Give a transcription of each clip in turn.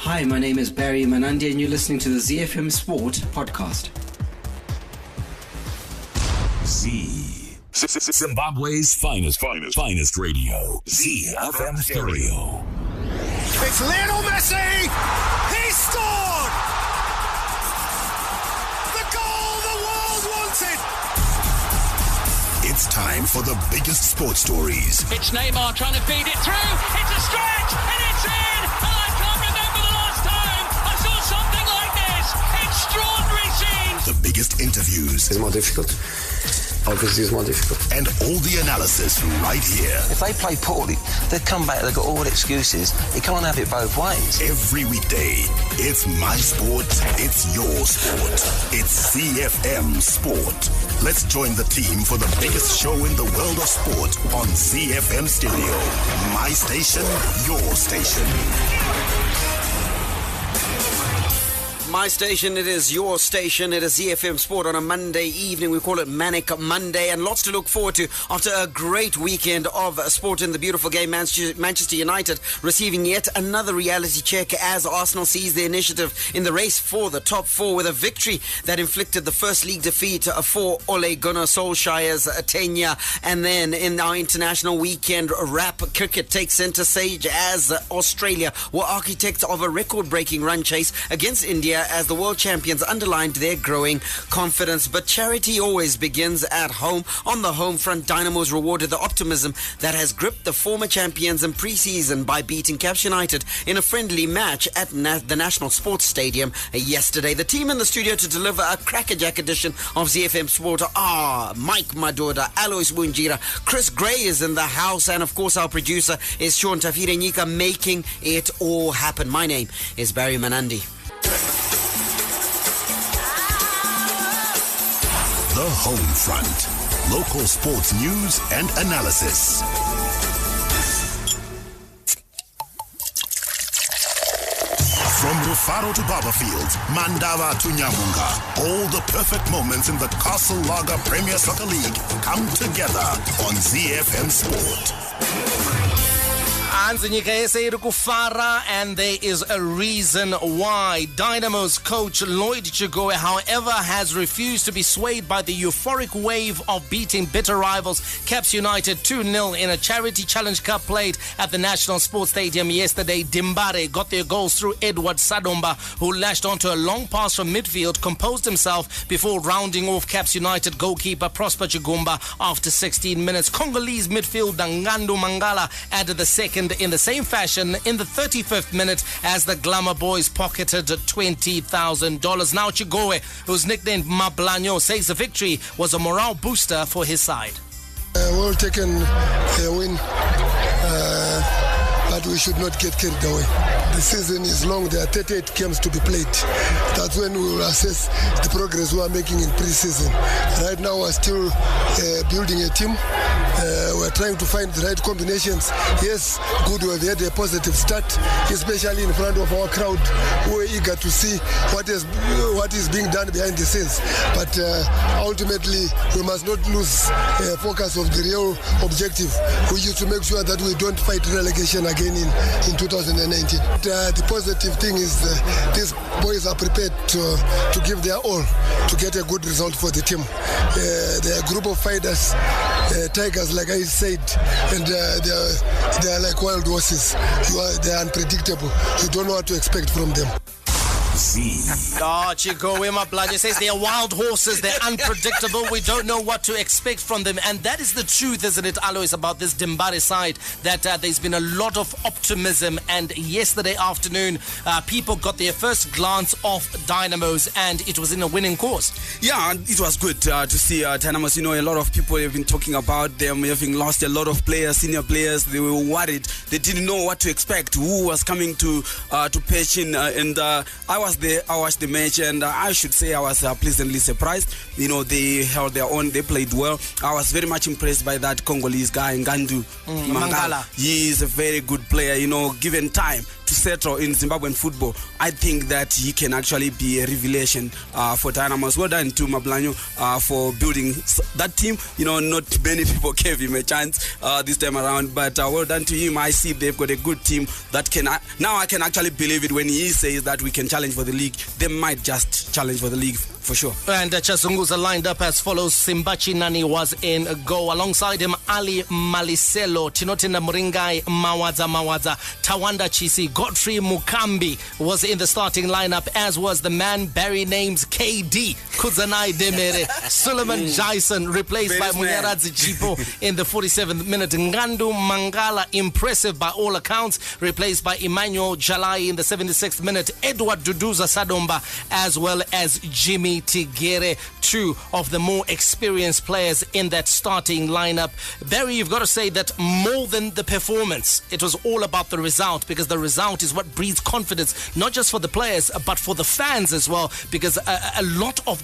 Hi, my name is Barry Manandi and you're listening to the ZiFM Sport podcast. Zimbabwe's finest radio. ZiFM Stereo. It's Lionel Messi! He scored! The goal the world wanted! It's time for the biggest sports stories. It's Neymar trying to feed it through. It's a stretch and it's in! And I can't remember the last time I saw something like this. Extraordinary scenes! The biggest interviews. It's more difficult. Obviously, it's more difficult. And all the analysis right here. If they play poorly, they come back, they've got all the excuses. You can't have it both ways. Every weekday, it's my sport, it's your sport. It's ZiFM Sport. Let's join the team for the biggest show in the world of sport on ZiFM Stereo. My station, your station. My station, it is your station. It is ZiFM Sport on a Monday evening. We call it Manic Monday, and lots to look forward to after a great weekend of sport in the beautiful game. Manchester United receiving yet another reality check as Arsenal seize the initiative in the race for the top four with a victory that inflicted the first league defeat for Ole Gunnar Solskjaer's tenure. And then in our international weekend wrap, cricket takes centre stage as Australia were architects of a record-breaking run chase against India as the world champions underlined their growing confidence. But charity always begins at home. On the home front, Dynamos rewarded the optimism that has gripped the former champions in pre-season by beating Caps United in a friendly match at the National Sports Stadium yesterday. The team in the studio to deliver a crackerjack edition of ZiFM Sport are Mike Madoda, Alois Bunjira, Chris Gray is in the house, and of course our producer is Sean Tafire Nyika, making it all happen. My name is Barry Manandi. The Home Front. Local sports news and analysis. From Rufaro to Barberfields, Mandava to Nyamunga, all the perfect moments in the Castle Lager Premier Soccer League come together on ZiFM Sport. And there is a reason why. Dynamos coach Lloyd Chigoe, however, has refused to be swayed by the euphoric wave of beating bitter rivals Caps United 2-0 in a Charity Challenge Cup played at the National Sports Stadium yesterday. Dimbare got their goals through Edward Sadomba, who lashed onto a long pass from midfield, composed himself before rounding off Caps United goalkeeper Prosper Chigumba after 16 minutes. Congolese midfielder Ngando Mangala added the second in the same fashion in the 35th minute as the Glamour Boys pocketed $20,000. Now Chigoe, who's nicknamed Mablanyo, says the victory was a morale booster for his side. Well taken win, but we should not get carried away. The season is long. There are 38 games to be played. That's when we will assess the progress we are making in pre-season. Right now we're still building a team. We're trying to find the right combinations. Yes, good, we've had a positive start, especially in front of our crowd who are eager to see what is being done behind the scenes. But ultimately, we must not lose focus of the real objective, which is to make sure that we don't fight relegation again in 2019. The positive thing is these boys are prepared to give their all to get a good result for the team. They are a group of fighters, tigers, like I said, and they are like wild horses. They are unpredictable. You don't know what to expect from them. Chigoe Mablanyo says they are wild horses, they're unpredictable, we don't know what to expect from them. And that is the truth, isn't it, Alois, about this Dimbare side, that there's been a lot of optimism. And yesterday afternoon, people got their first glance of Dynamos, and it was in a winning cause. Yeah, it was good to see Dynamos. You know, a lot of people have been talking about them having lost a lot of players, senior players. They were worried, they didn't know what to expect, who was coming to pitch in, and I was was there, I watched the match, and I should say I was pleasantly surprised. They held their own, they played well. I was very much impressed by that Congolese guy, Ngandu Mangala. He is a very good player, given time to settle in Zimbabwean football. I think that he can actually be a revelation for Dynamos. Well done to Mablanyo for building that team. Not many people gave him a chance this time around, but well done to him. I see they've got a good team that can... now I can actually believe it when he says that we can challenge for the league. They might just challenge for the league for sure. And Chazunguza lined up as follows. Simbachi Nani was in goal. Alongside him, Ali Maliselo, Tinotina Muringai, Mawadza, Tawanda Chisi, Godfrey Mukambi was in the starting lineup, as was the man Barry names KD, Kuzanai Demere, Suleiman Jason, replaced by Munyaradzi Jipo in the 47th minute. Ngandu Mangala, impressive by all accounts, replaced by Emmanuel Jalai in the 76th minute. Edward Duduza Sadomba, as well as Jimmy Tigere, two of the more experienced players in that starting lineup. Barry, you've got to say that more than the performance, it was all about the result, because the result is what breeds confidence, not just for the players, but for the fans as well, because a lot of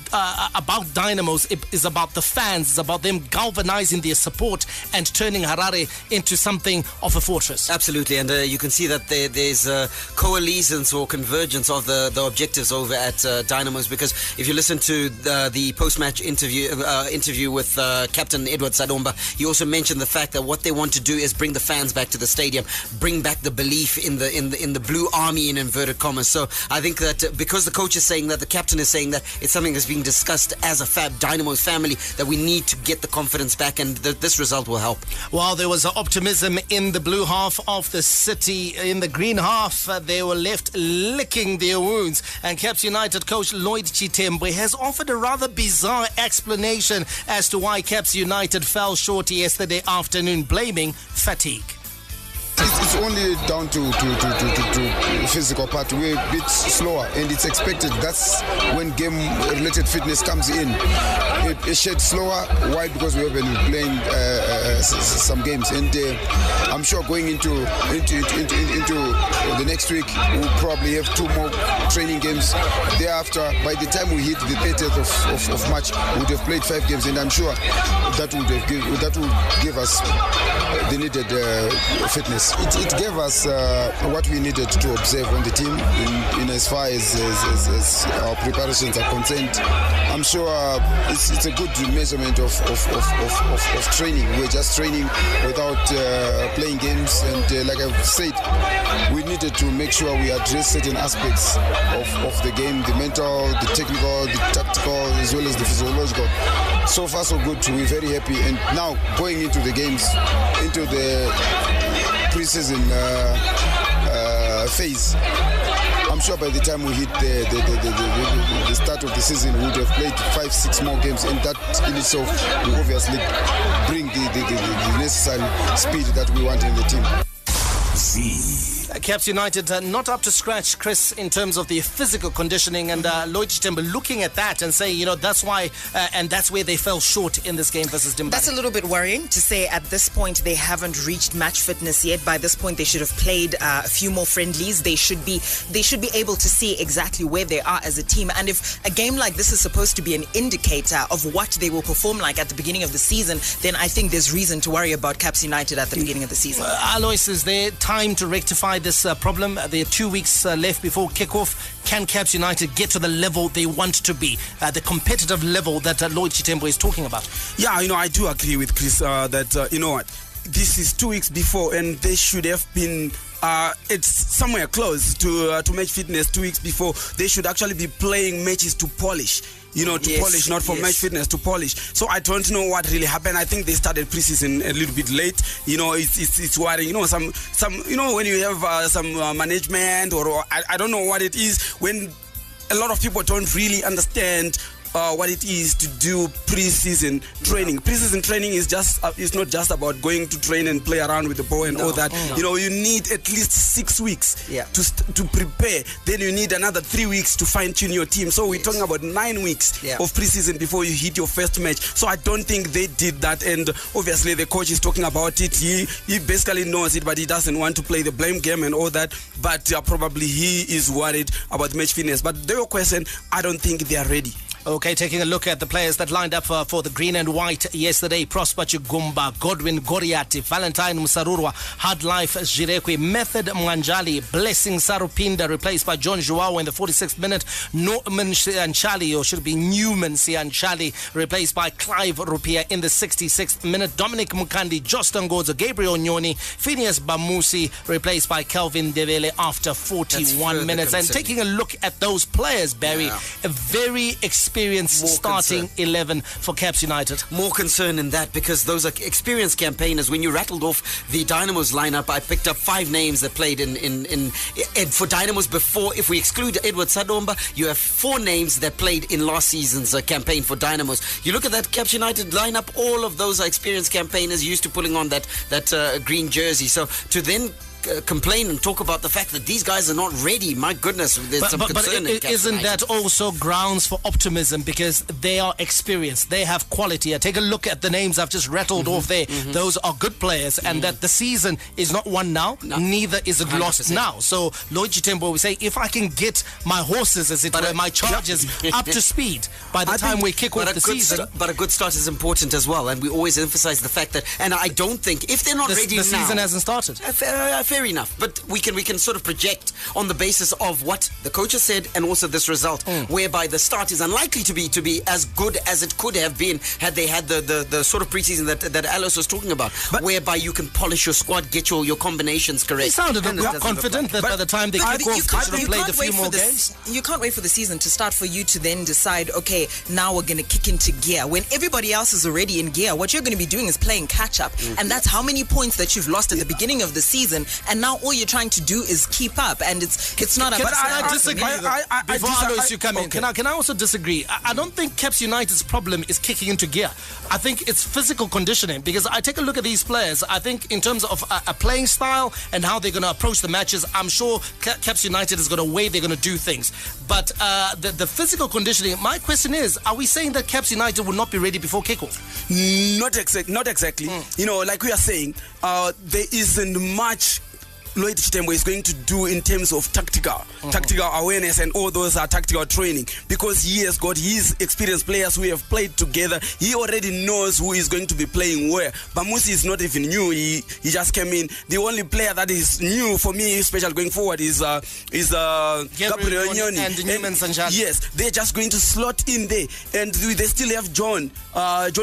about Dynamos is about the fans. It's about them galvanizing their support and turning Harare into something of a fortress. Absolutely, and you can see that there's coalescence or convergence of the objectives over at Dynamos, because if you listen to the post-match interview with Captain Edward Sadomba, he also mentioned the fact that what they want to do is bring the fans back to the stadium, bring back the belief in the blue army, in inverted commas. So I think that because the coach is saying that, the captain is saying that, it's something that's being discussed as a Dynamos family, that we need to get the confidence back, and this result will help. While there was optimism in the blue half of the city, in the green half, they were left licking their wounds, and Caps United coach Lloyd Chitembwe has offered a rather bizarre explanation as to why Caps United fell short yesterday afternoon, blaming fatigue. It's only down to physical part. We're a bit slower, and it's expected. That's when game-related fitness comes in. A shade slower. Why? Because we have been playing some games, and I'm sure going into the next week, we'll probably have 2 more training games. Thereafter, by the time we hit the 30th of March, we would have played 5 games, and I'm sure that will give us the needed fitness. It gave us what we needed to observe on the team in as far as our preparations are concerned. I'm sure it's a good measurement of training. We're just training without playing games, and like I've said, we needed to make sure we address certain aspects of the game, the mental, the technical, the tactical, as well as the physiological. So far so good. We're very happy, and now going into the games, into the pre-season phase, I'm sure by the time we hit the start of the season, we would have played 5-6 more games, and that in itself will obviously bring the necessary speed that we want in the team. Caps United not up to scratch, Chris, in terms of the physical conditioning, and Lloyd Chitembwe looking at that and saying, that's why, and that's where they fell short in this game versus Dimbani. That's a little bit worrying to say at this point they haven't reached match fitness yet. By this point, they should have played a few more friendlies. They should be able to see exactly where they are as a team. And if a game like this is supposed to be an indicator of what they will perform like at the beginning of the season, then I think there's reason to worry about Caps United at the beginning of the season. Alois, is there time to rectify this problem? There are 2 weeks left before kickoff. Can Caps United get to the level they want to be, the competitive level that Lloyd Chitembwe is talking about? Yeah, I do agree with Chris that, this is 2 weeks before, and they should have been it's somewhere close to match fitness 2 weeks before. They should actually be playing matches to polish. Polish, not for match fitness, to polish. So I don't know what really happened. I think they started preseason a little bit late. It's worrying. Some when you have some management or I don't know what it is, when a lot of people don't really understand what it is to do pre-season training. Pre-season training is it's not just about going to train and play around with the ball and all that. You know, you need at least 6 weeks to prepare. Then you need another 3 weeks to fine-tune your team. So we're talking about 9 weeks of pre-season before you hit your first match. So I don't think they did that, and obviously the coach is talking about it. He basically knows it, but he doesn't want to play the blame game and all that. But probably he is worried about match fitness. But their question, I don't think they are ready. Okay, taking a look at the players that lined up for the green and white yesterday. Prosper Chigumba, Godwin Goriati, Valentine Musarurwa, Hard Life Jirekwi, Method Mwanjali, Blessing Sarupinda, replaced by John Joao in the 46th minute. Norman Sianchali, or should it be Newman Sianchali, replaced by Clive Rupia in the 66th minute. Dominic Mukandi, Jostan Godzo, Gabriel Nyoni, Phineas Bamusi, replaced by Kelvin Devele after 41 minutes. And taking a look at those players, Barry, a very experienced starting 11 for Caps United. More concern in that, because those are experienced campaigners. When you rattled off the Dynamos lineup, I picked up 5 names that played in for Dynamos before. If we exclude Edward Sadomba, you have 4 names that played in last season's campaign for Dynamos. You look at that Caps United lineup, all of those are experienced campaigners used to pulling on that green jersey. So to then complain and talk about the fact that these guys are not ready, my goodness, there's some concern. But isn't that also grounds for optimism, because they are experienced, they have quality? Take a look at the names I've just rattled off there. Those are good players, and that the season is not won now, neither is it 100%. Lost now. So Lloyd Chitembo will say, if I can get my horses, as it were, my chargers up to speed by the time we kick off the season. But a good start is important as well, and we always emphasize the fact that, and I don't think, if they're not ready now, the season hasn't started. Fair enough, but we can sort of project on the basis of what the coach has said and also this result, whereby the start is unlikely to be as good as it could have been had they had the sort of preseason that Alice was talking about, but whereby you can polish your squad, get your combinations correct. He sounded confident that by the time they kick off, they should have played a few more games. You can't wait for the season to start for you to then decide, okay, now we're going to kick into gear. When everybody else is already in gear, what you're going to be doing is playing catch up, and that's how many points that you've lost at the beginning of the season, and now all you're trying to do is keep up, and it's not about. But I disagree. Before Alois, you come in, can I also disagree? I don't think Caps United's problem is kicking into gear. I think it's physical conditioning, because I take a look at these players. I think in terms of a playing style and how they're going to approach the matches, I'm sure Caps United is going to way they're going to do things. But the physical conditioning, my question is, are we saying that Caps United will not be ready before kickoff? Not exactly. You know, like we are saying, there isn't much Lloyd Chitembo is going to do in terms of tactical awareness and all those are tactical training, because he has got his experienced players who have played together. He already knows who is going to be playing where. Bamusi is not even new. He just came in. The only player that is new for me, especially going forward, is Gabriel Nyoni and Newman Sanjani. Yes, they're just going to slot in there, and they still have John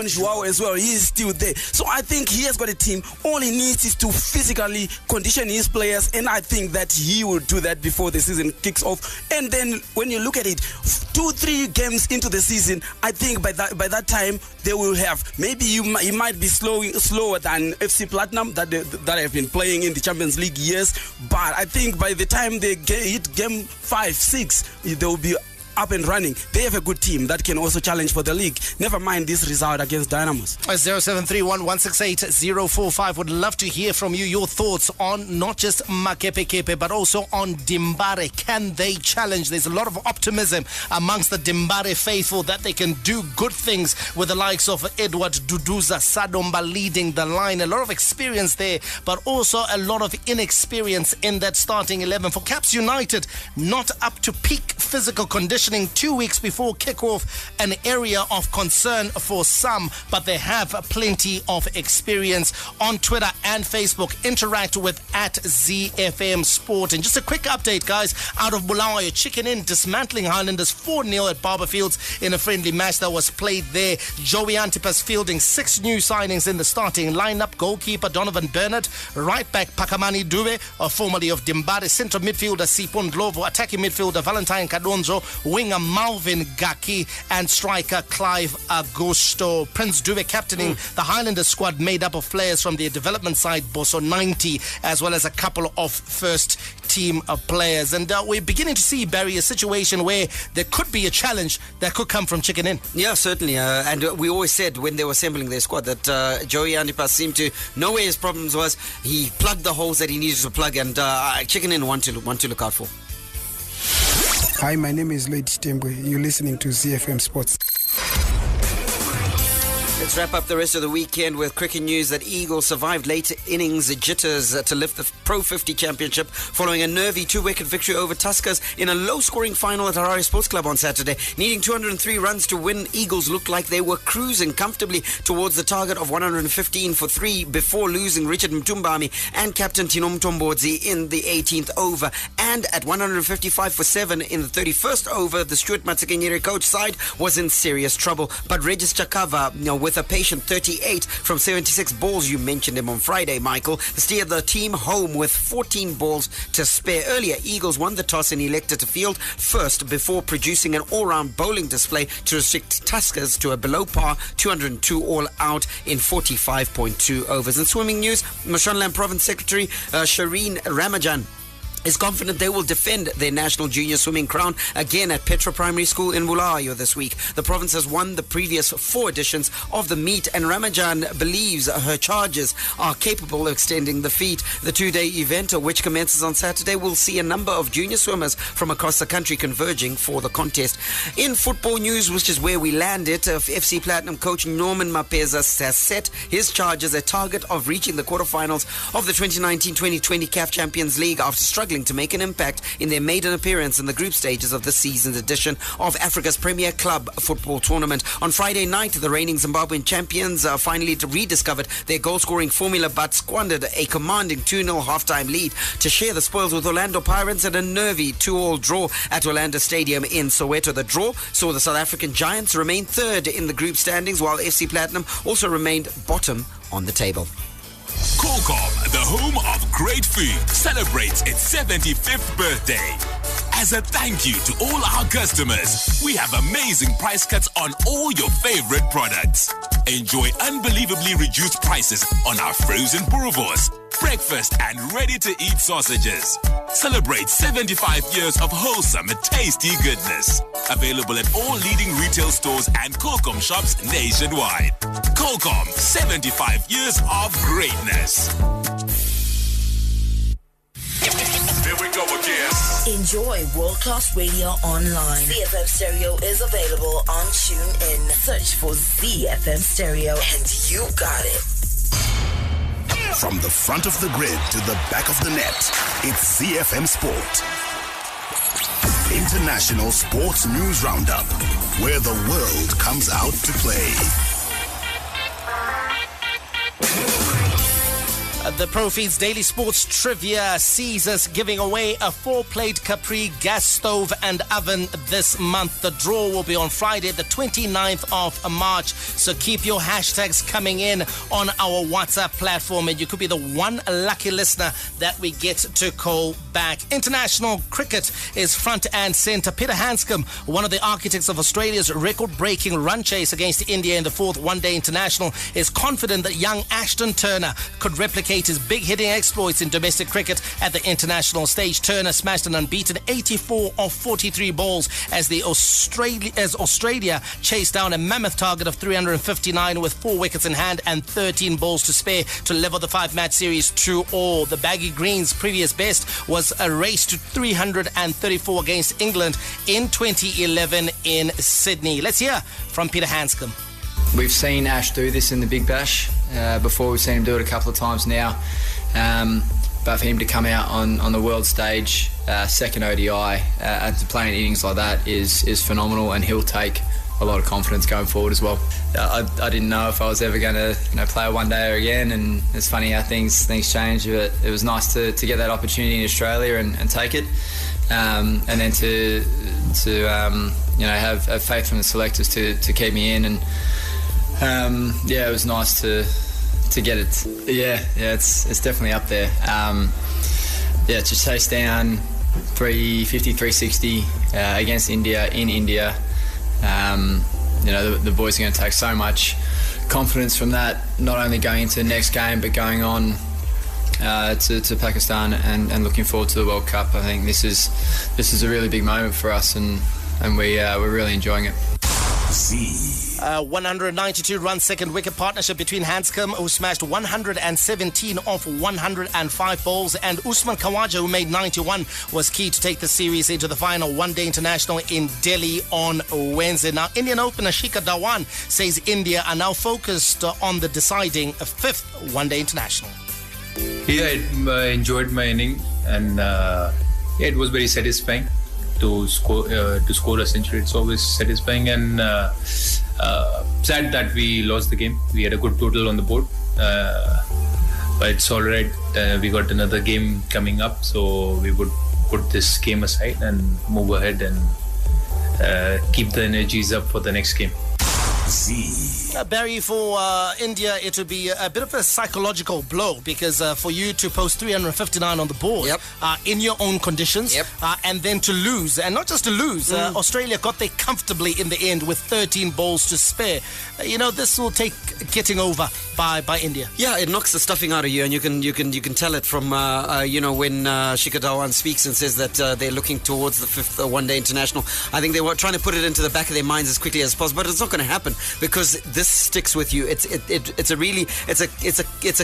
Joao as well. He is still there. So I think he has got a team. All he needs is to physically condition his players, and I think that he will do that before the season kicks off. And then when you look at it, 2-3 games into the season, I think by that time they will have, maybe he might be slower than FC Platinum that have been playing in the Champions League years, but I think by the time they hit game 5-6, they will be up and running. They have a good team that can also challenge for the league. Never mind this result against Dynamos. 0731-168-045. Would love to hear from you, your thoughts on not just Makepe Kepe, but also on Dimbare. Can they challenge? There's a lot of optimism amongst the Dimbare faithful that they can do good things with the likes of Edward Duduza, Sadomba leading the line. A lot of experience there, but also a lot of inexperience in that starting 11. For Caps United, not up to peak physical condition. 2 weeks before kickoff, an area of concern for some, but they have plenty of experience. On Twitter and Facebook, interact with @ZFM Sport. And just a quick update, guys, out of Bulawayo, Chicken Inn dismantling Highlanders 4-0 at Barber Fields in a friendly match that was played there. Joey Antipas fielding 6 new signings in the starting lineup. Goalkeeper Donovan Bernard, right back Pakamani Dube, formerly of Dimbare, centre midfielder Sipon Glovo, attacking midfielder Valentine Kadonzo, winger Malvin Gaki, and striker Clive Augusto. Prince Dube captaining the Highlanders squad, made up of players from their development side, Boso 90, as well as a couple of first team players. And we're beginning to see, Barry, a situation where there could be a challenge that could come from Chicken Inn. Yeah, certainly. And we always said when they were assembling their squad that Joey Antipas seemed to know where his problems was. He plugged the holes that he needed to plug, and Chicken Inn want to look out for. Hi, my name is Lloyd Tembwe. You're listening to ZiFM Sports. Let's wrap up the rest of the weekend with cricket news that Eagles survived late innings jitters to lift the Pro 50 Championship following a nervy 2-wicket victory over Tuskers in a low-scoring final at Harare Sports Club on Saturday. Needing 203 runs to win, Eagles looked like they were cruising comfortably towards the target of 115 for 3 before losing Richard Mtumbami and captain Tino Mtombodzi in the 18th over. And at 155 for 7 in the 31st over, the Stuart Matsekenyere coach side was in serious trouble. But Regis Chakava, with a patient 38 from 76 balls, you mentioned him on Friday, Michael, steered the team home with 14 balls to spare. Earlier, Eagles won the toss and elected to field first before producing an all-round bowling display to restrict Tuskers to a below-par 202 all-out in 45.2 overs. In swimming news, Mashonaland Province Secretary Shireen Ramajan is confident they will defend their national junior swimming crown again at Petra Primary School in Bulawayo this week. The province has won the previous 4 editions of the meet, and Ramajan believes her charges are capable of extending the feat. The 2-day event, which commences on Saturday, will see a number of junior swimmers from across the country converging for the contest. In football news, which is where we landed, FC Platinum coach Norman Mapeza has set his charges a target of reaching the quarterfinals of the 2019-2020 CAF Champions League after struggling to make an impact in their maiden appearance in the group stages of this season's edition of Africa's Premier Club Football Tournament. On Friday night, the reigning Zimbabwean champions finally rediscovered their goal-scoring formula but squandered a commanding 2-0 half-time lead to share the spoils with Orlando Pirates at a nervy 2-2 draw at Orlando Stadium in Soweto. The draw saw the South African Giants remain third in the group standings, while FC Platinum also remained bottom on the table. Qualcomm, the home of great food, celebrates its 75th birthday. As a thank you to all our customers, we have amazing price cuts on all your favorite products. Enjoy unbelievably reduced prices on our frozen boerewors, breakfast and ready-to-eat sausages. Celebrate 75 years of wholesome, tasty goodness. Available at all leading retail stores and Qualcomm shops nationwide. Qualcomm, 75 years of greatness. Here we go again. Enjoy world-class radio online. ZiFM Stereo is available on TuneIn. Search for ZiFM Stereo and you got it. From the front of the grid to the back of the net, it's ZiFM Sport. International Sports News Roundup, where the world comes out to play. The Profeeds Daily Sports Trivia sees us giving away a 4-plate Capri gas stove and oven this month. The draw will be on Friday, the 29th of March. So keep your hashtags coming in on our WhatsApp platform, and you could be the one lucky listener that we get to call back. International cricket is front and centre. Peter Hanscom, one of the architects of Australia's record-breaking run chase against India in the 4th one-day international, is confident that young Ashton Turner could replicate his big-hitting exploits in domestic cricket at the international stage. Turner smashed an unbeaten 84 of 43 balls as Australia chased down a mammoth target of 359 with 4 wickets in hand and 13 balls to spare to level the 5-match series 2-2. The Baggy Greens' previous best was a race to 334 against England in 2011 in Sydney. Let's hear from Peter Hanscom. We've seen Ash do this in the Big Bash before. We've seen him do it a couple of times now. But for him to come out on the world stage, second ODI, and to play an innings like that is phenomenal, and he'll take a lot of confidence going forward as well. I didn't know if I was ever going to play a one-dayer again, and it's funny how things change, but it was nice to get that opportunity in Australia and take it, and then to have faith from the selectors to keep me in, and it was nice to get it. It's definitely up there. To chase down 350, 360 against India in India. The boys are going to take so much confidence from that, not only going into the next game but going on to Pakistan and looking forward to the World Cup. I think this is a really big moment for us, and we're really enjoying it. 192-run second wicket partnership between Hanscom, who smashed 117 off 105 balls, and Usman Khawaja, who made 91, was key to take the series into the final one-day international in Delhi on Wednesday. Now, Indian opener Shikhar Dhawan says India are now focused on the deciding fifth one-day international. Yeah, I enjoyed my inning, and it was very satisfying to score a century. It's always satisfying, and sad that we lost the game. We had a good total on the board, but it's all right. We got another game coming up, so we would put this game aside and move ahead and keep the energies up for the next game. Barry, for India, it would be a bit of a psychological blow, because for you to post 359 on the board in your own conditions, and then to lose, and not just to lose, Australia got there comfortably in the end with 13 balls to spare. This will take getting over by India. Yeah, it knocks the stuffing out of you, and you can tell it from when Shikhar Dhawan speaks and says that they're looking towards the fifth one-day international. I think they were trying to put it into the back of their minds as quickly as possible, but it's not going to happen, because this sticks with you. It's a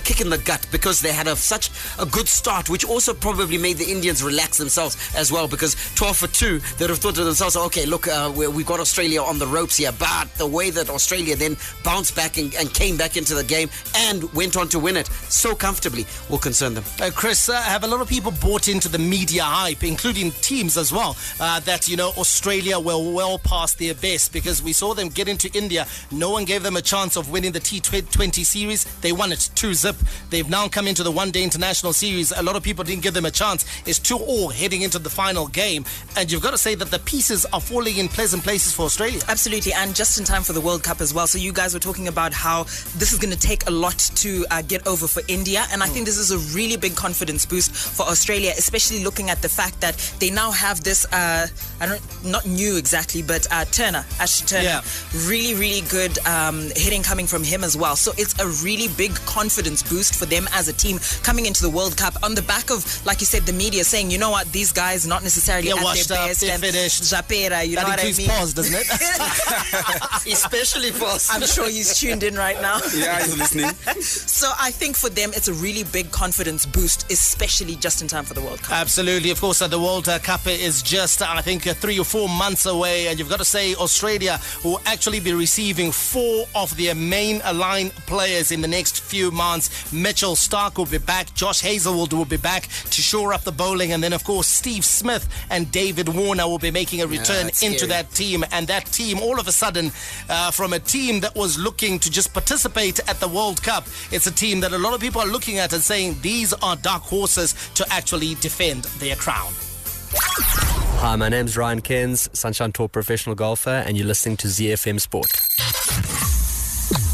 kick in the gut, because they had such a good start, which also probably made the Indians relax themselves as well, because 12 for 2, they'd have thought to themselves, okay, look, we've got Australia on the ropes here, but the way that Australia then bounced back and came back into the game and went on to win it so comfortably will concern them. Chris, have a lot of people bought into the media hype, including teams as well, that Australia were well past their best, because we saw them get into India. No one gave them a chance of winning the T20 series. They won it 2-0. They've now come into the one-day international series. A lot of people didn't give them a chance. It's 2-2 heading into the final game, and you've got to say that the pieces are falling in pleasant places for Australia. Absolutely, and just in time for the World Cup as well. So you guys were talking about how this is going to take a lot to get over for India, and I think this is a really big confidence boost for Australia, especially looking at the fact that they now have this not new exactly, but Ashley Turner, really, really good hitting coming from him as well. So it's a really big confidence boost for them as a team coming into the World Cup on the back of, like you said, the media saying, you know what, these guys not necessarily at their best, they're finished. Japera, you know what I mean? Pause, doesn't it? Especially pause. I'm sure he's tuned in right now. Yeah, he's listening. So I think for them it's a really big confidence boost, especially just in time for the World Cup. Absolutely. Of course, the World Cup is just, I think, 3 or 4 months away, and you've got to say Australia will actually be receiving 4 of their main line players in the next few months. Mitchell Starc will be back, Josh Hazelwood will be back to shore up the bowling, and then of course Steve Smith and David Warner will be making a return into that team. And that team, all of a sudden, from a team that was looking to just participate at the World Cup, it's a team that a lot of people are looking at and saying these are dark horses to actually defend their crown. Hi, my name's Ryan Cairns, Sunshine Tour professional golfer, and you're listening to ZiFM Sport.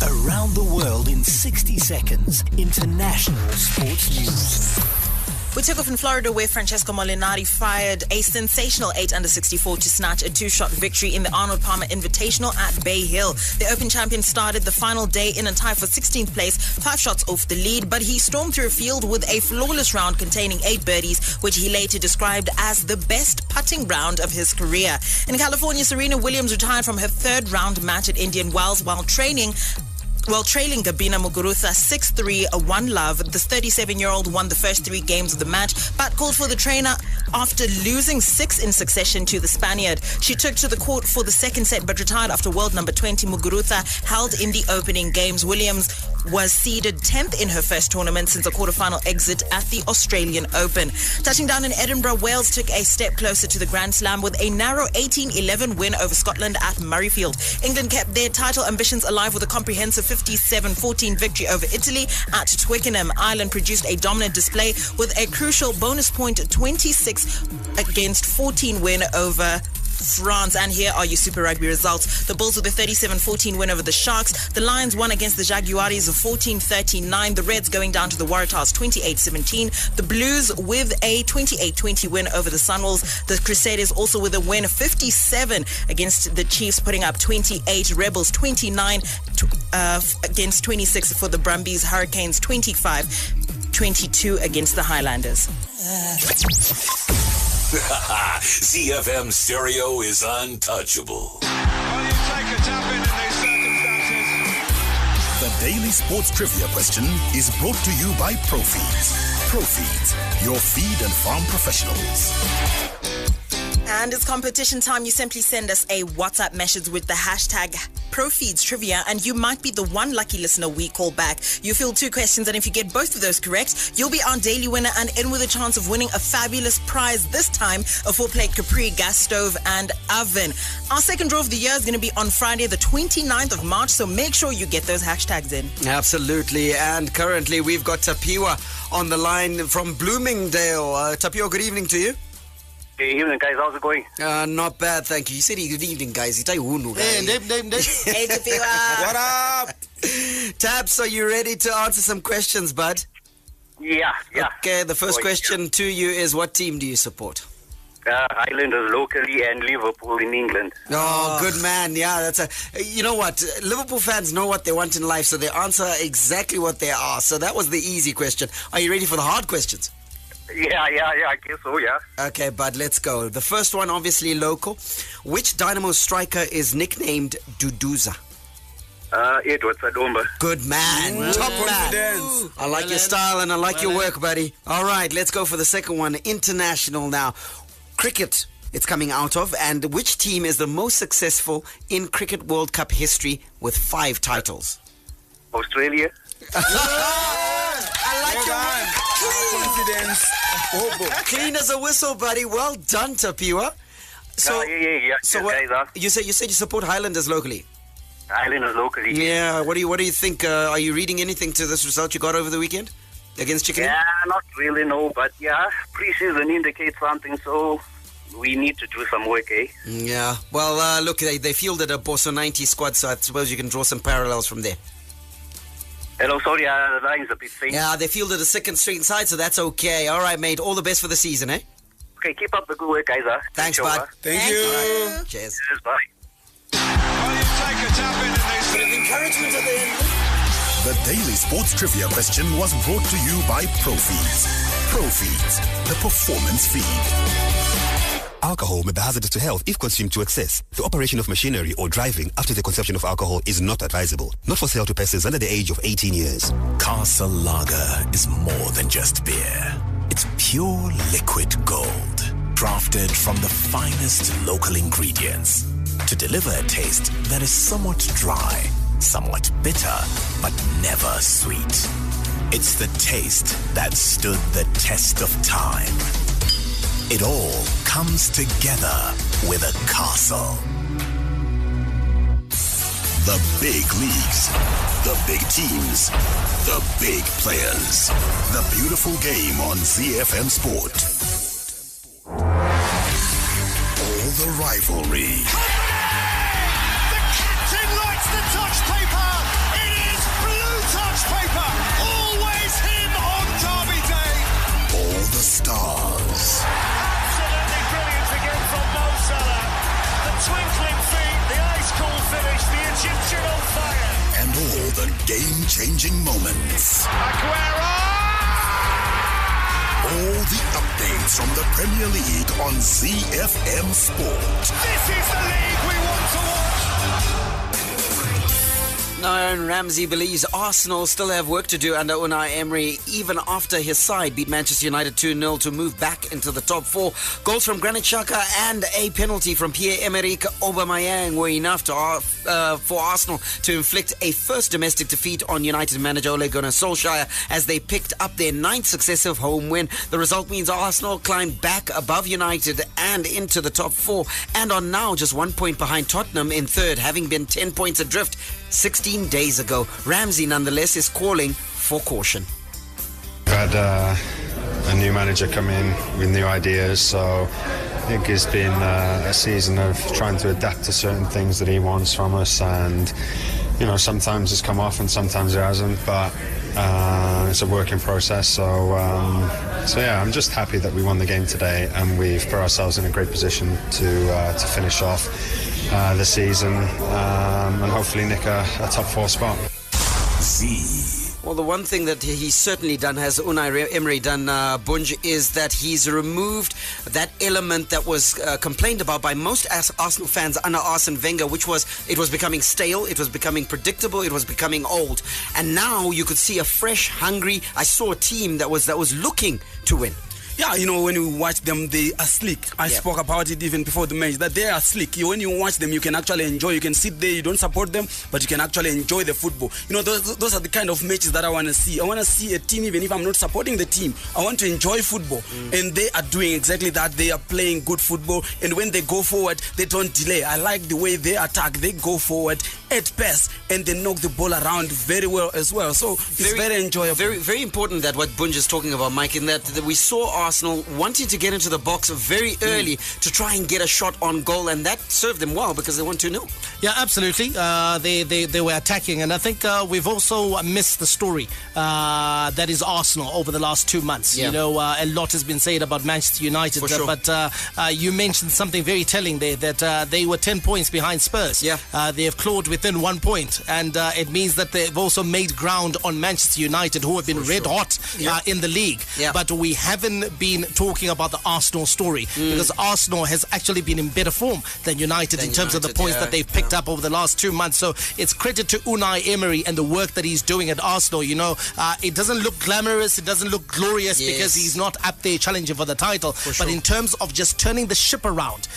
Around the world in 60 seconds. International sports news. We took off in Florida, where Francesco Molinari fired a sensational 8 under 64 to snatch a 2-shot victory in the Arnold Palmer Invitational at Bay Hill. The Open champion started the final day in a tie for 16th place, 5 shots off the lead, but he stormed through a field with a flawless round containing 8 birdies, which he later described as the best putting round of his career. In California, Serena Williams retired from her 3rd round match at Indian Wells while trailing Gabina Muguruza 6-3, 1 love. The 37-year-old won the first 3 games of the match, but called for the trainer after losing 6 in succession to the Spaniard. She took to the court for the second set, but retired after world number 20 Muguruza held in the opening games. Williams was seeded 10th in her first tournament since a quarterfinal exit at the Australian Open. Touching down in Edinburgh, Wales took a step closer to the Grand Slam with a narrow 18-11 win over Scotland at Murrayfield. England kept their title ambitions alive with a comprehensive 57-14 victory over Italy at Twickenham. Ireland produced a dominant display with a crucial bonus point 26 against 14 win over France. And here are your Super Rugby results. The Bulls with a 37-14 win over the Sharks. The Lions won against the Jaguares of 14-39. The Reds going down to the Waratahs 28-17. The Blues with a 28-20 win over the Sunwolves. The Crusaders also with a win of 57 against the Chiefs, putting up 28. Rebels 29 against 26 for the Brumbies. Hurricanes 25 22 against the Highlanders. ZiFM Stereo is untouchable. The Daily Sports Trivia question is brought to you by Profeeds. Profeeds, your feed and farm professionals. And it's competition time. You simply send us a WhatsApp message with the hashtag #ProFeedsTrivia, and you might be the one lucky listener we call back. You fill 2 questions, and if you get both of those correct, you'll be our daily winner and in with a chance of winning a fabulous prize. This time, a 4-plate Capri gas stove and oven. Our second draw of the year is going to be on Friday, the 29th of March, so make sure you get those hashtags in. Absolutely. And currently, we've got Tapiwa on the line from Bloomingdale. Tapiwa, good evening to you. Good evening, guys. How's it going? Not bad, thank you. You said good evening, guys. Hey, Tapiwa. What up? Tabs, are you ready to answer some questions, bud? Yeah. Okay, the first question to you is, what team do you support? Islanders locally and Liverpool in England. Oh, good man. Yeah, that's you know what? Liverpool fans know what they want in life, so they answer exactly what they are. So that was the easy question. Are you ready for the hard questions? Yeah, I guess so, yeah. Okay, bud, let's go. The first one, obviously local. Which Dynamos striker is nicknamed Duduza? Edward Sadomba. Good man. Ooh, Top confidence. man. I like your style and I like your work, buddy. All right, let's go for the second one. International now. Cricket, it's coming out of. And which team is the most successful in Cricket World Cup history with 5 titles? Australia. I like your work. Confidence. Clean as a whistle, buddy. Well done, Tapiwa. So, yeah. So guys are. You said you support Highlanders locally. Islanders locally. Yeah. What do you think? Are you reading anything to this result you got over the weekend against Chickenham? Yeah, not really, no. But yeah, pre-season indicates something, so we need to do some work, eh? Yeah. Well, look, they fielded a Bosso 90 squad, so I suppose you can draw some parallels from there. Hello, sorry, the line's a bit faint. Yeah, they fielded a second string side, so that's okay. All right, mate. All the best for the season, eh? Okay, keep up the good work, guys. Thanks, bud. Thank you. Right. Cheers. Bye. Bit of encouragement at the end. The Daily Sports Trivia question was brought to you by Profeeds. Profeeds, the performance feed. Alcohol may be hazardous to health if consumed to excess. The operation of machinery or driving after the consumption of alcohol is not advisable. Not for sale to persons under the age of 18 years. Castle Lager is more than just beer. It's pure liquid gold, crafted from the finest local ingredients to deliver a taste that is somewhat dry, somewhat bitter, but never sweet. It's the taste that stood the test of time. It all comes together with a castle. The big leagues, the big teams, the big players. The beautiful game on ZiFM Sport. All the rivalry. The captain likes the touch paper. It is blue touch paper. Always him on Derby Day. All the stars. Absolutely brilliant again from Mo Salah. The twinkling feet, the ice-cold finish, the Egyptian on fire. And all the game-changing moments. Aguero! All the updates from the Premier League on ZiFM Sport. This is the league we want to watch. Now, Aaron Ramsey believes Arsenal still have work to do under Unai Emery, even after his side beat Manchester United 2-0 to move back into the top 4. Goals from Granit Xhaka and a penalty from Pierre-Emerick Aubameyang were enough for Arsenal to inflict a first domestic defeat on United manager Ole Gunnar Solskjaer as they picked up their 9th successive home win. The result means Arsenal climbed back above United and into the top 4 and are now just 1 point behind Tottenham in third, having been 10 points adrift 16 days ago. Ramsey, nonetheless, is calling for caution. We've had a new manager come in with new ideas, so I think it's been a season of trying to adapt to certain things that he wants from us, and you know, sometimes it's come off and sometimes it hasn't, but it's a working process. So yeah, I'm just happy that we won the game today and we've put ourselves in a great position to finish off the season and hopefully nick a top 4 spot. Z Well, the one thing that he's certainly done, has Unai Emery done, Bunj, is that he's removed that element that was complained about by most Arsenal fans under Arsene Wenger, which was it was becoming stale, it was becoming predictable, it was becoming old. And now you could see a fresh, hungry, I saw a team that was looking to win. Yeah, you know, when you watch them, they are slick. I spoke about it even before the match, that they are slick. When you watch them, you can actually enjoy. You can sit there, you don't support them, but you can actually enjoy the football. You know, those are the kind of matches that I want to see. I want to see a team, even if I'm not supporting the team, I want to enjoy football. And they are doing exactly that. They are playing good football. And when they go forward, they don't delay. I like the way they attack. They go forward, at pass, and they knock the ball around very well as well. So it's very enjoyable. Very, very important that what Bunj is talking about, Mike, in that we saw Arsenal wanting to get into the box very early to try and get a shot on goal, and that served them well because they won 2-0. Yeah, absolutely. They were attacking, and I think we've also missed the story that is Arsenal over the last 2 months. Yeah. You know, a lot has been said about Manchester United, For sure. but you mentioned something very telling there, that they were 10 points behind Spurs. Yeah. They have clawed within 1 point, and it means that they've also made ground on Manchester United, who have been red hot in the league. Yeah. But we haven't been talking about the Arsenal story, because Arsenal has actually been in better form than United in terms of the points that they've picked up over the last 2 months. So it's credit to Unai Emery and the work that he's doing at Arsenal. You know, it doesn't look glamorous, it doesn't look glorious because he's not up there challenging for the title. But in terms of just turning the ship around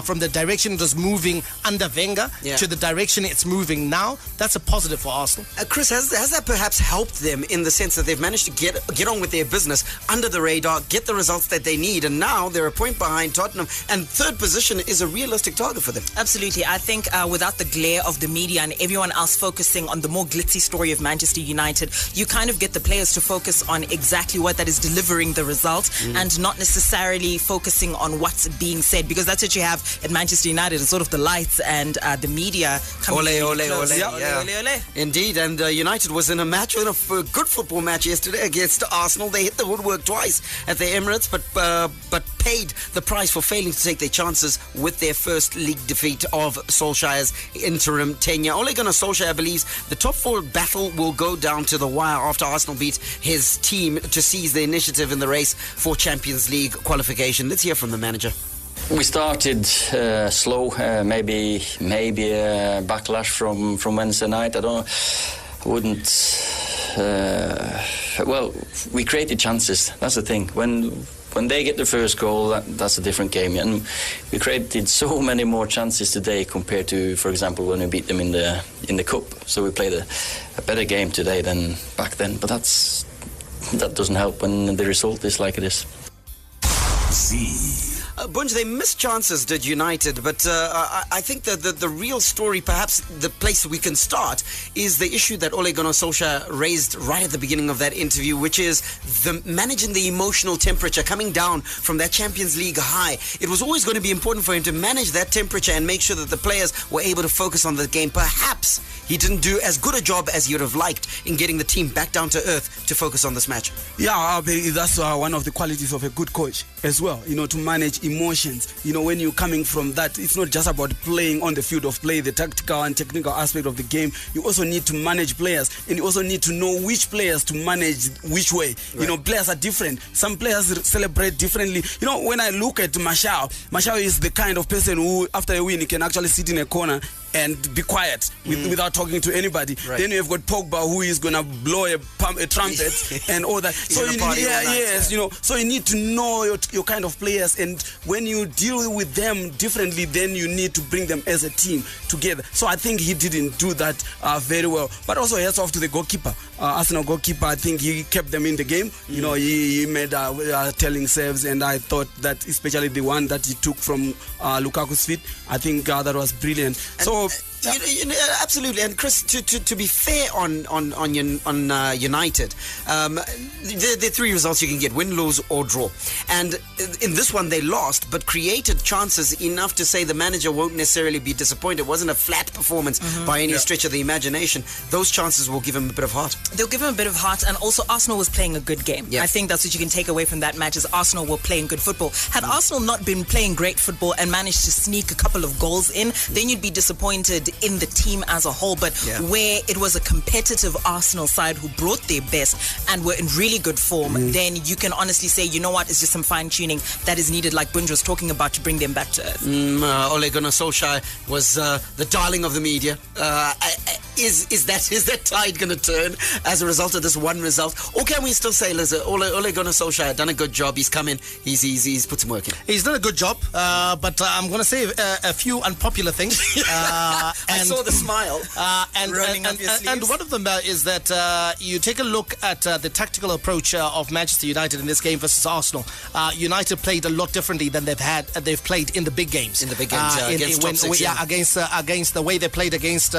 from the direction it was moving under Wenger to the direction it's moving now, that's a positive for Arsenal. Chris, has that perhaps helped them in the sense that they've managed to get on with their business under the radar, get the results that they need, and now they're a point behind Tottenham, and third position is a realistic target for them? Absolutely. I think without the glare of the media and everyone else focusing on the more glitzy story of Manchester United, you kind of get the players to focus on exactly what that is delivering the result and not necessarily focusing on what's being said, because that's what you have at Manchester United. It's sort of the lights and the media coming Ole. Ole. Indeed, and United was in a good football match yesterday against Arsenal. They hit the woodwork twice at the Emirates, but paid the price for failing to take their chances with their first league defeat of Solskjaer's interim tenure. Ole Gunnar Solskjaer believes the top four battle will go down to the wire after Arsenal beat his team to seize the initiative in the race for Champions League qualification. Let's hear from the manager. We started slow, maybe a backlash from Wednesday night. Well, we created chances. That's the thing. When they get the first goal, that's a different game. And we created so many more chances today compared to, for example, when we beat them in the cup. So we played a better game today than back then. But that doesn't help when the result is like it is. Bunj, they missed chances, did United, but I think that the real story, perhaps the place we can start, is the issue that Ole Gunnar Solskjaer raised right at the beginning of that interview, which is managing the emotional temperature coming down from that Champions League high. It was always going to be important for him to manage that temperature and make sure that the players were able to focus on the game. Perhaps he didn't do as good a job as he would have liked in getting the team back down to earth to focus on this match. Yeah, that's one of the qualities of a good coach as well, you know, to manage emotions. You know, when you're coming from that, it's not just about playing on the field of play, the tactical and technical aspect of the game. You also need to manage players, and you also need to know which players to manage which way. Right. You know, players are different. Some players celebrate differently. You know, when I look at Martial is the kind of person who, after a win, he can actually sit in a corner and be quiet without talking to anybody. Right. Then you have got Pogba, who is gonna blow a trumpet and all that. So so you need to know your kind of players, and when you deal with them differently, then you need to bring them as a team together. So I think he didn't do that very well. But also hats off to the goalkeeper, Arsenal goalkeeper. I think he kept them in the game. You know, he made telling saves, and I thought that especially the one that he took from Lukaku's feet, I think that was brilliant. Absolutely. And Chris, to be fair on United, there are three results you can get: win, lose, or draw. And in this one, they lost, but created chances enough to say the manager won't necessarily be disappointed. It wasn't a flat performance by any stretch of the imagination. Those chances will give him a bit of heart. They'll give him a bit of heart, and also Arsenal was playing a good game. I think that's what you can take away from that match, is Arsenal were playing good football. Had Arsenal not been playing great football and managed to sneak a couple of goals in, then you'd be disappointed in the team as a whole, but where it was a competitive Arsenal side who brought their best and were in really good form, then you can honestly say, you know what, it's just some fine-tuning that is needed, like Bunj was talking about, to bring them back to earth. Ole Gunnar Solskjaer was the darling of the media. Is that tide going to turn as a result of this one result? Or can we still say, Liz, Ole Gunnar Solskjaer done a good job, he's come in, he's put some work in? He's done a good job, but I'm going to say a few unpopular things. I saw the smile rolling up your sleeves. And one of them is that you take a look at the tactical approach of Manchester United in this game versus Arsenal. United played a lot differently than they've played in the big games. In the big games, against the way they played against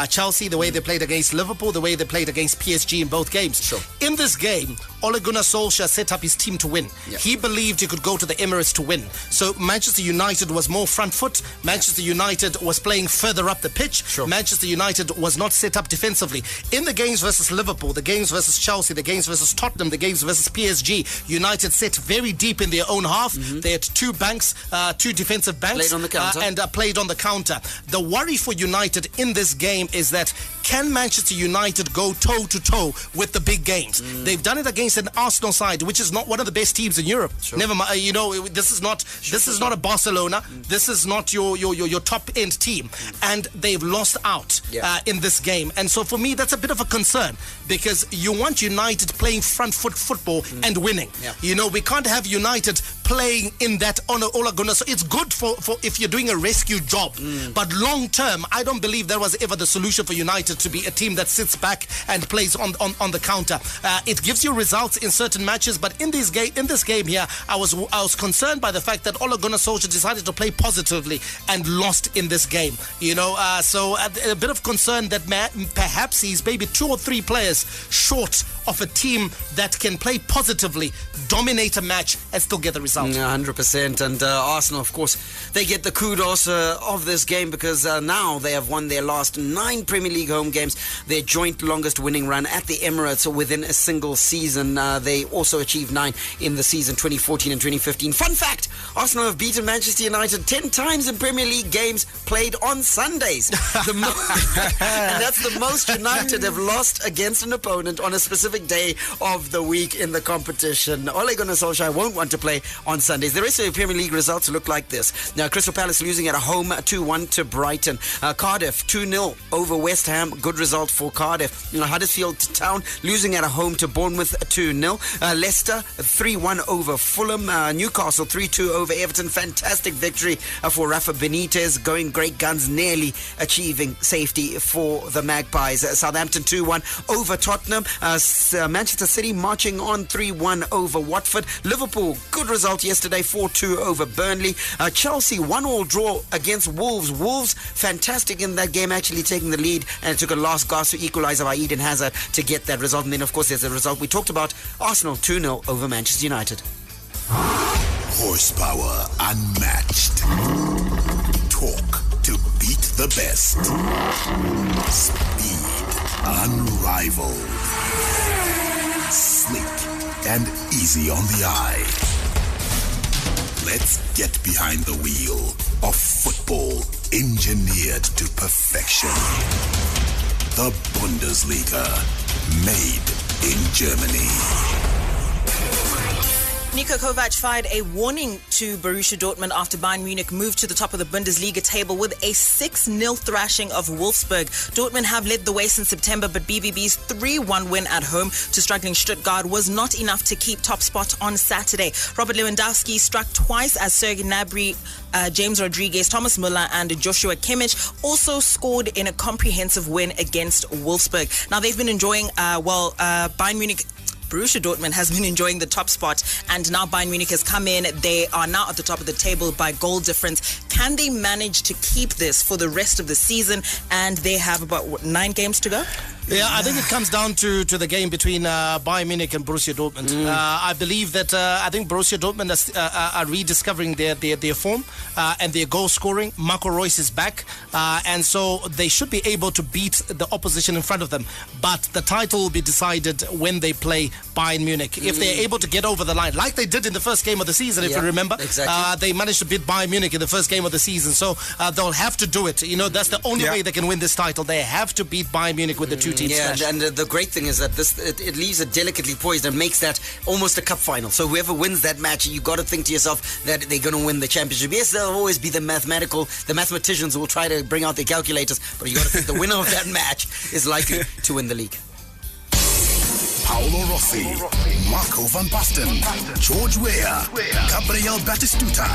Chelsea, the way they played against Liverpool, the way they played against PSG in both games. Sure. In this game, Ole Gunnar Solskjaer set up his team to win. He believed he could go to the Emirates to win. So Manchester United was more front foot. Manchester United was playing further up the pitch. Sure. Manchester United was not set up defensively. In the games versus Liverpool, the games versus Chelsea, the games versus Tottenham, the games versus PSG, United set very deep in their own half. They had two defensive banks. Played on the counter. And played on the counter. The worry for United in this game is that, can Manchester United go toe-to-toe with the big games? They've done it against an Arsenal side, which is not one of the best teams in Europe. Sure. Never mind, this is not a Barcelona. This is not your top-end team. And they've lost out in this game. And so for me, that's a bit of a concern, because you want United playing front-foot football and winning. We can't have United playing in that Ole Gunnar. So it's good for if you're doing a rescue job. But long-term, I don't believe there was ever the solution for United to be a team that sits back and plays on the counter. It gives you results in certain matches, but in this game here, I was concerned by the fact that Ole Gunnar Solskjaer decided to play positively and lost in this game. So a bit of concern that perhaps he's maybe 2 or 3 players short of a team that can play positively, dominate a match, and still get the result. 100%. And Arsenal, of course, they get the kudos of this game, because now they have won their last 9 Premier League home games, their joint longest winning run at the Emirates within a single season. They also achieved 9 in the season 2014 and 2015. Fun fact, Arsenal have beaten Manchester United 10 times in Premier League games played on Sundays. And that's the most United have lost against an opponent on a specific day of the week in the competition. Ole Gunnar Solskjaer won't want to play on Sundays. The rest of the Premier League results look like this. Now, Crystal Palace losing at home 2-1 to Brighton. Cardiff 2-0 over West Ham. Good result for Cardiff. Huddersfield Town losing at home to Bournemouth 2-0. Leicester 3-1 over Fulham. Newcastle 3-2 over Everton. Fantastic victory for Rafa Benitez, going great guns, nearly achieving safety for the Magpies. Southampton 2-1 over Tottenham. Manchester City marching on 3-1 over Watford. Liverpool, good result yesterday, 4-2 over Burnley. Chelsea 1-1 draw against Wolves. Wolves fantastic in that game, actually taking the lead, and it took a last gasp equaliser by Eden Hazard to get that result. And then of course there's the result we talked about, Arsenal 2-0 over Manchester United. Horsepower unmatched. Torque to beat the best. Speed unrivaled. Sleek and easy on the eye. Let's get behind the wheel of football engineered to perfection. The Bundesliga, made in Germany. Niko Kovac fired a warning to Borussia Dortmund after Bayern Munich moved to the top of the Bundesliga table with a 6-0 thrashing of Wolfsburg. Dortmund have led the way since September, but BVB's 3-1 win at home to struggling Stuttgart was not enough to keep top spot on Saturday. Robert Lewandowski struck twice as Serge Gnabry, James Rodriguez, Thomas Müller and Joshua Kimmich also scored in a comprehensive win against Wolfsburg. Now they've been enjoying, Bayern Munich, Borussia Dortmund has been enjoying the top spot, and now Bayern Munich has come in. They are now at the top of the table by goal difference. Can they manage to keep this for the rest of the season? And they have about 9 games to go? Yeah, I think it comes down to the game between Bayern Munich and Borussia Dortmund. I believe that I think Borussia Dortmund are rediscovering their form and their goal scoring. Marco Reus is back, and so they should be able to beat the opposition in front of them. But the title will be decided when they play Bayern Munich. If they're able to get over the line, like they did in the first game of the season, if you remember. Exactly. They managed to beat Bayern Munich in the first game of over the season. So they'll have to do it. You know, that's the only way they can win this title. They have to beat Bayern Munich with the two teams. Yeah, and the great thing is that it leaves it delicately poised and makes that almost a cup final. So whoever wins that match, you got to think to yourself that they're going to win the championship. Yes, there'll always be the mathematicians who will try to bring out their calculators, but you got to think the winner of that match is likely to win the league. Paolo Rossi, Marco van Basten, George Weah, Gabriel Batistuta,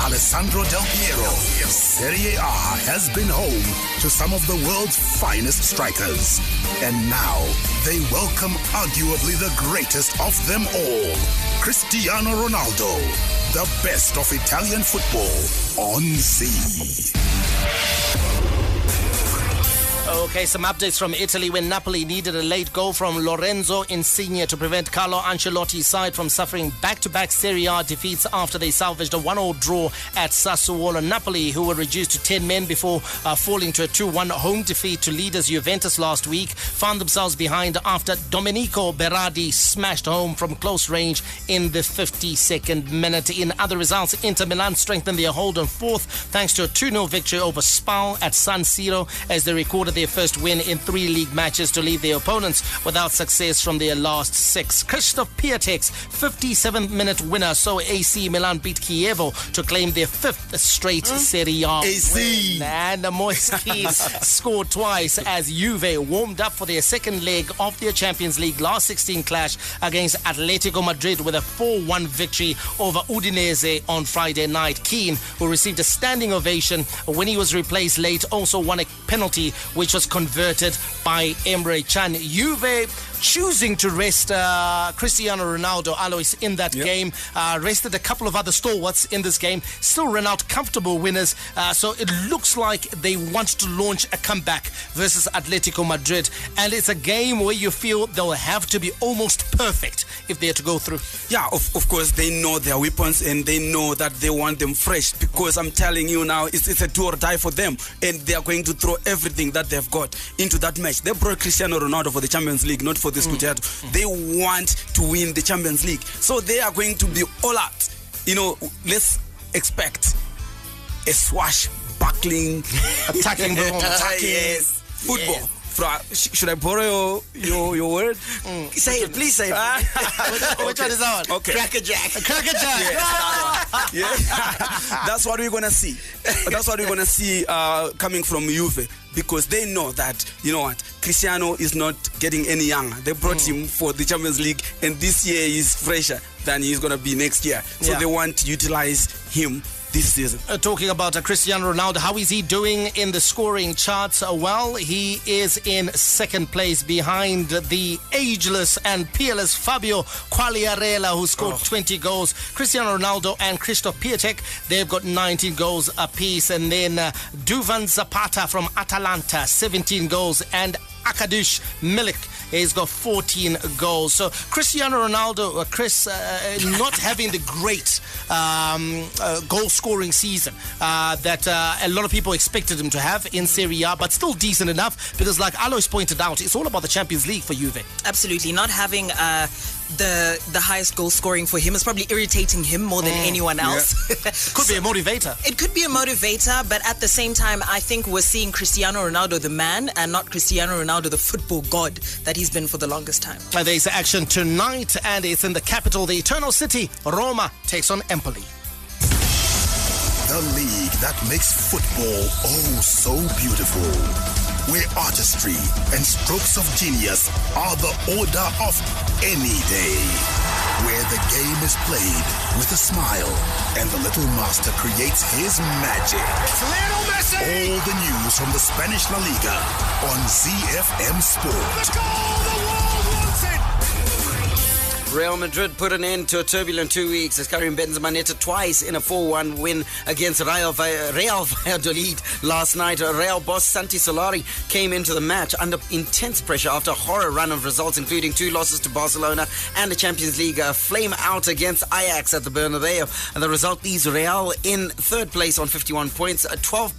Alessandro Del Piero. Serie A has been home to some of the world's finest strikers. And now they welcome arguably the greatest of them all, Cristiano Ronaldo, the best of Italian football on Z. Okay, some updates from Italy when Napoli needed a late goal from Lorenzo Insigne to prevent Carlo Ancelotti's side from suffering back-to-back Serie A defeats after they salvaged a 1-1 draw at Sassuolo. Napoli, who were reduced to 10 men before falling to a 2-1 home defeat to leaders Juventus last week, found themselves behind after Domenico Berardi smashed home from close range in the 52nd minute. In other results, Inter Milan strengthened their hold on fourth thanks to a 2-0 victory over Spal at San Siro as they recorded their first win in 3 league matches to leave their opponents without success from their last 6. Krzysztof Piatek's 57th minute winner saw AC Milan beat Chievo to claim their 5th straight Serie A win. And Moiskin scored twice as Juve warmed up for their second leg of their Champions League last 16 clash against Atletico Madrid with a 4-1 victory over Udinese on Friday night. Keane, who received a standing ovation when he was replaced late, also won a penalty which was converted by Emre Can. Juve choosing to rest Cristiano Ronaldo, Alois, in that game. Rested a couple of other stalwarts in this game. Still ran out comfortable winners. So it looks like they want to launch a comeback versus Atletico Madrid. And it's a game where you feel they'll have to be almost perfect if they're to go through. Yeah, of course, they know their weapons and they know that they want them fresh, because I'm telling you now, it's a do or die for them, and they are going to throw everything that they've got into that match. They brought Cristiano Ronaldo for the Champions League, not for the Scudetto. They want to win the Champions League, so they are going to be all out. You know, let's expect a swashbuckling attacking football. Should I borrow your word? Say it, please say it. Which one is that one? Okay. Crackerjack. Yeah. That's what we're gonna see. That's what we're gonna see coming from Juve, because they know that, you know what, Cristiano is not getting any younger. They brought him for the Champions League, and this year he's fresher than he's gonna be next year. So they want to utilize him this season. Talking about Cristiano Ronaldo, how is he doing in the scoring charts? Well, he is in second place behind the ageless and peerless Fabio Quagliarella, who scored 20 goals. Cristiano Ronaldo and Krzysztof Piatek, they've got 19 goals apiece. And then Duvan Zapata from Atalanta, 17 goals. And Akadush Milik, he's got 14 goals. So Cristiano Ronaldo, not having the great goal-scoring season that a lot of people expected him to have in Serie A, but still decent enough, because like Alois pointed out, it's all about the Champions League for Juve. Absolutely. Not having the highest goal scoring for him is probably irritating him more than anyone else. Could be a motivator. It could be a motivator, but at the same time, I think we're seeing Cristiano Ronaldo the man and not Cristiano Ronaldo the football god that he's been for the longest time. There's action tonight, and it's in the capital, the Eternal City. Roma takes on Empoli. The league that makes football oh so beautiful, where artistry and strokes of genius are the order of any day, where the game is played with a smile and the little master creates his magic. It's Lionel Messi! All the news from the Spanish La Liga on ZiFM Sport. The goal the world wanted! Real Madrid put an end to a turbulent 2 weeks as Karim Benzema netted twice in a 4-1 win against Real Valladolid last night. Real boss Santi Solari came into the match under intense pressure after a horror run of results, including 2 losses to Barcelona and the Champions League flame out against Ajax at the Bernabeu. And the result leaves Real in third place on 51 points, 12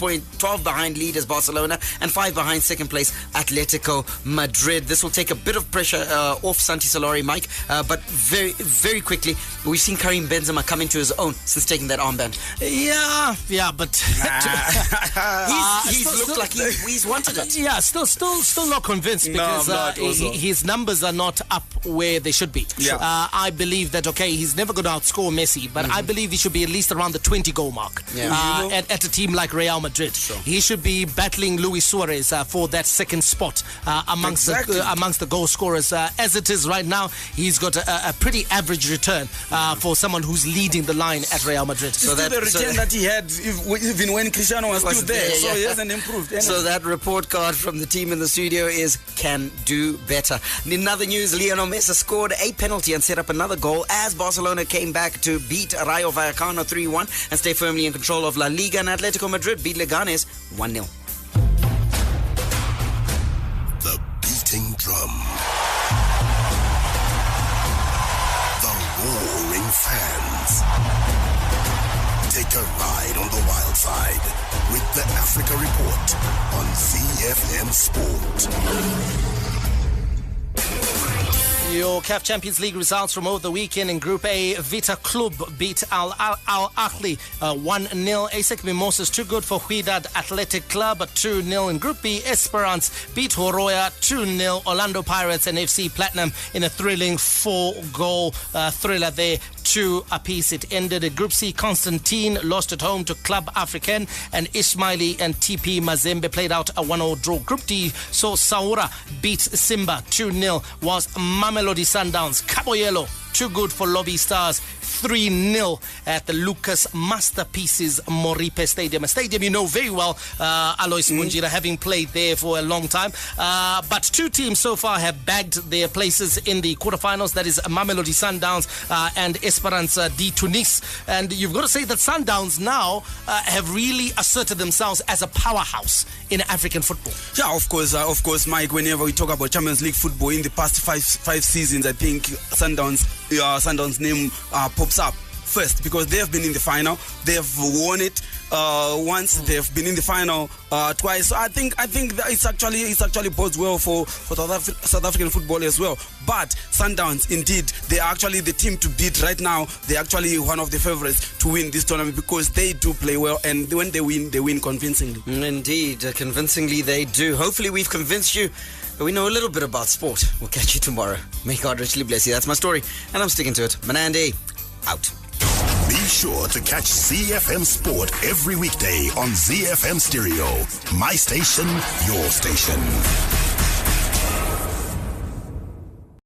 behind leaders Barcelona and 5 behind second place Atletico Madrid. This will take a bit of pressure off Santi Solari, Mike, but very, very quickly, we've seen Karim Benzema come into his own since taking that armband. Yeah, but he's looked like he's wanted it. Yeah, still not convinced because his numbers are not up where they should be. Yeah. I believe that, he's never going to outscore Messi, but I believe he should be at least around the 20-goal mark at a team like Real Madrid. Sure. He should be battling Luis Suarez for that second spot amongst the goal scorers. As it is right now, he's got a pretty average return for someone who's leading the line at Real Madrid. So the return that he had, even when Cristiano was still there, so he hasn't improved. So that report card from the team in the studio is can do better. In other news, Lionel Messi scored a penalty and set up another goal as Barcelona came back to beat Rayo Vallecano 3-1 and stay firmly in control of La Liga, and Atletico Madrid beat Leganes 1-0. The beating drum. The roaring fans. Take a ride on the wild side with the Africa Report on ZiFM Sport. Your CAF Champions League results from over the weekend in Group A. Vita Club beat Al Ahly 1-0. ASEC Mimosas too good for Huidad Athletic Club 2-0. In Group B, Esperance beat Horoya 2-0. Orlando Pirates and FC Platinum in a thrilling 4-goal thriller there. 2 apiece. It ended in Group C. Constantine lost at home to Club African, and Ismaili and TP Mazembe played out a 1-0 draw. Group D saw Saura beat Simba 2-0, was Mamelodi Sundowns Caboyelo too good for Lobby Stars 3-0 at the Lucas Masterpieces Moripe Stadium. A stadium you know very well, Alois Munjira, having played there for a long time. But 2 teams so far have bagged their places in the quarterfinals. That is Mamelodi Sundowns and Esperance de Tunis. And you've got to say that Sundowns now have really asserted themselves as a powerhouse in African football. Yeah, of course, Mike. Whenever we talk about Champions League football in the past five seasons, I think Sundowns' name pops up first because they have been in the final. They have won it once. They have been in the final twice. So I think that it's actually bodes well for South African football as well. But Sundowns, indeed, they are actually the team to beat right now. They're actually one of the favorites to win this tournament because they do play well, and when they win convincingly. Indeed, convincingly they do. Hopefully we've convinced you. We know a little bit about sport. We'll catch you tomorrow. May God richly bless you. That's my story, and I'm sticking to it. Manandi, out. Be sure to catch ZiFM Sport every weekday on ZiFM Stereo. My station, your station.